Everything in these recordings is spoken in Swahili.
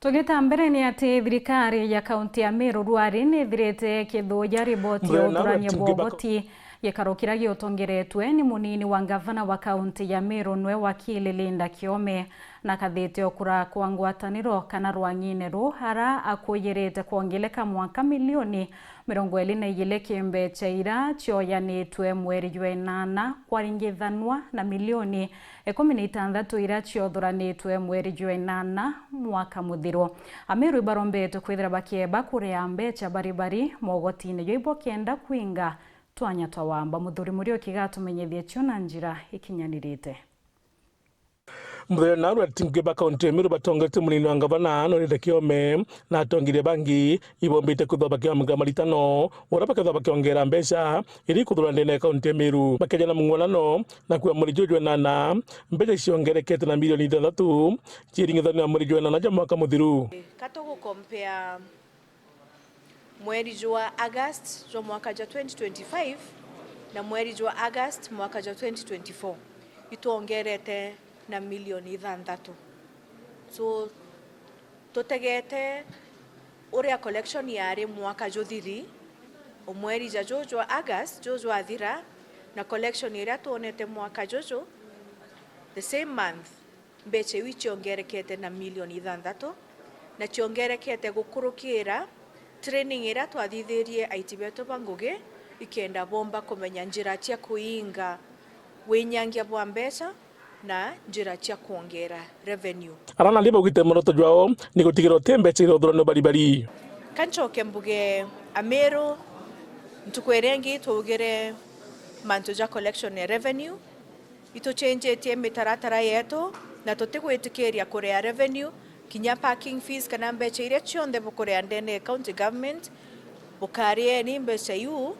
Tugita mbere ni ati thirikari ya kaunti ya Meru Rwari ni thirite kithuja riboti ya uthurania bwogoti gikaro kiria giutongeretwe ni munini wa gavana wa kaunti ya Meru nwe wakili Linda Kiome na kathite okura kwa ngwataniro kana rwang'ine ruhara akuyirite kuongeleka mwaka milioni 22 kimbecha ira chioyanitwe mweri jwa 8 kwaringithanwa na milioni 16 ira chiothuranitwe mweri jwa 8 mwaka muthiru. Ameru ibarombete kwithira bakieba kuria mbecha baribari mogotini yoibo kenda kwinga twanya twawamba muthuri murio kigatumenyethie cio na njira ikinyanirite. Muthuri na rwatinge bakaunti Meru batongete munini wa gavana Linda Kiome na atongire bangi ibombite kuthoba kia maritano ora bakathoba kiongera mbeca iri kuthurania na kaunti Meru bakeja na mung'wanano na kwa mweri jwa 8 mbeca ciongerekete na milioni 3 chiringithania na mweri jwa 8 ja mwaka muthiru. Katogo compare mweri jwa August jwa mwaka jwa 2025 na mweri jwa August mwaka jwa 2024 ituongerete na milioni 6. So tutegete uria collection yari mwaka juthiri omweri jwa August jwa thira na collection iria tuonete mwaka jojo the same month mbeche wichiongerekete na milioni 6 na chiongerekete gukurukira training iria twathithirie aiti betu bangugi ikenda bomba kumenya njira cia kuinga winyangia bwa mbeca na njira cia kuongera revenue. Arana liba ugite muroto jwao ni gutigiro tembecha iro thurano baribari. Kanchoke mbuge Ameru ntukwerengi tugire manto ja collection ya revenue ito change tie mitaratara yetu na tutigwitikiria kurea revenue kinya parking fees kana mbecha iria cionthe bukurea ndene county government bukarie ni mbeca yu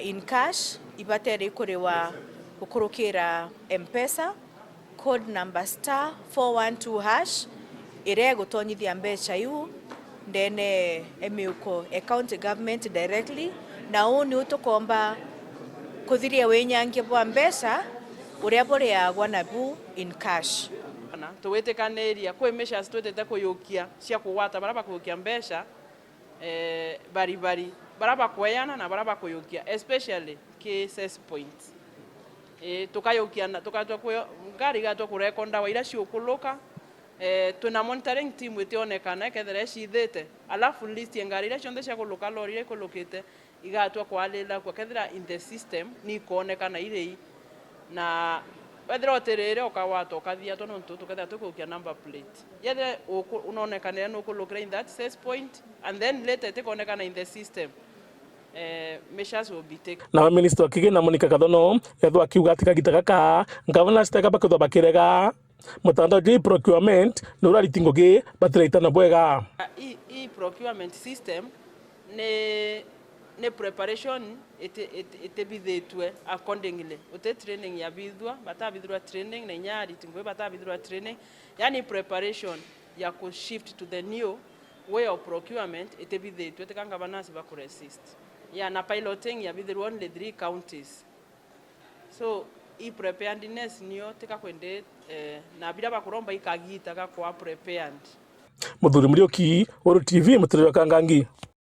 in cash ibatere kurewa bukurukira M-Pesa code number *412# ire gutonyithia mbeca yu ndene emiuko county government directly na uni utukomba kuthiria winyangia bwa mbeca uria bureagwa nabu in cash. Tuwitikaniria kwi measures twitete kuyukia cia kuwata baraba kuyukia mbeca baribari baraba kweyana na baraba kuyukia especially cases points tukayukia na tukatwa ngari gatwa kurekonda wa ira ciukuluka tuna monitoring team itionekana kethera cithite alafu list ya ngari ira cionthe cia kuluka lori ira ikulukite igatwa kwalila kwa kethera in the system ni kuonekana irei na wethera oterere okawata okathia tono tuketha tukukia number plate yethe unonekanira no kulukira in that access point and then later itikonekana in the system measures will be taken. Na minister kigina Monica Kathono ethwa kiuga atika gitagaka gavana steka bakatho bakirega mutandao ji procurement no raritingoge batiraitana bwega i procurement system ne preparation ite bithitwe accordingly ute training ya bithwa batabithwa training na nyari tingwe batabithwa training yani preparation ya ku shift to the new way of procurement ite bithitwe tikanga banasi bakuresist na piloting ya bithirwa only 3 counties so i preparedness niyo tika kwende na bila bakuromba ikagita kwa prepared. Muthuri Murioki, Oro TV, Mutirwa Kangangi.